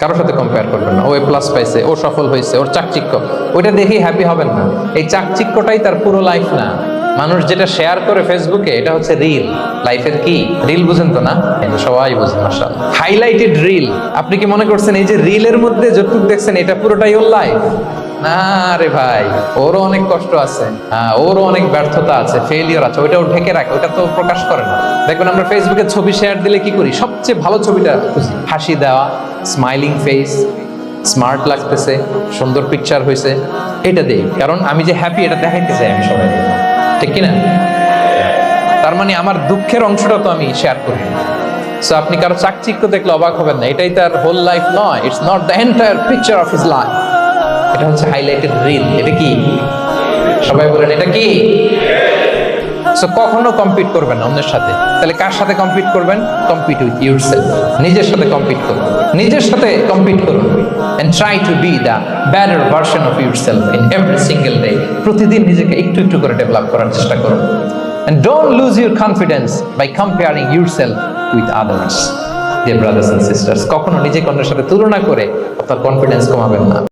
কারোর সাথে কম্পেয়ার করবেন না। ও এ প্লাস পাইছে, ও সফল হয়েছে, ওর চাকচিক্য, ওইটা দেখেই হ্যাপি হবেন না। এই চাকচিক্যটাই তার পুরো লাইফ না। মানুষ যেটা শেয়ার করে ফেসবুকে, এটা হচ্ছে রিল। লাইফের কি রিল বুঝেন তো না? এটা সবাই বুঝেন মাশাআল্লাহ। Highlighted reel. আপনি কি মনে করছেন এই যে রিলের মধ্যে যতটুকু দেখছেন এটা পুরোটাই ওর লাইফ? না রে ভাই, ওরও অনেক কষ্ট আছে, ওরও অনেক ব্যর্থতা আছে, ফেলিয়ার আছে, ওইটা ও ঢেকে রাখে, ওটা তো প্রকাশ করে না। দেখবেন আমরা ফেসবুকে ছবি শেয়ার দিলে কি করি? সবচেয়ে ভালো ছবিটা খুঁজি, হাসি দেওয়া, স্মাইলিং ফেস, স্মার্ট লাগতেছে, সুন্দর পিকচার হয়েছে, এটা দেই। কারণ আমি যে হ্যাপি এটা দেখাইতে চাই আমি সবাই, ঠিক কিনা? তার মানে আমার দুঃখের অংশটা তো আমি শেয়ার করি। সো আপনি কারো চাকচিক্য দেখলে অবাক হবেন না, এটাই তার হোল লাইফ নয়। It's not the entire picture of his life. এটা হচ্ছে হাইলাইটেড রিল। এটা কি? সবাই বলেন এটা কি? সো কখনো কম্পিট করবেন না অন্যের সাথে। তাহলে কার সাথে কম্পিট করবেন? Compete with yourself. নিজের সাথে কম্পিট করুন, নিজের সাথে কম্পিট করুন। And try to be the better version of yourself in every single day. প্রতিদিন নিজেকে একটু একটু করে ডেভেলপ করার চেষ্টা করুন। And don't lose your confidence by comparing yourself with others. Dear brothers and sisters, কখনো নিজেকে অন্যের সাথে তুলনা করে আপনার কনফিডেন্স কমাবেন না।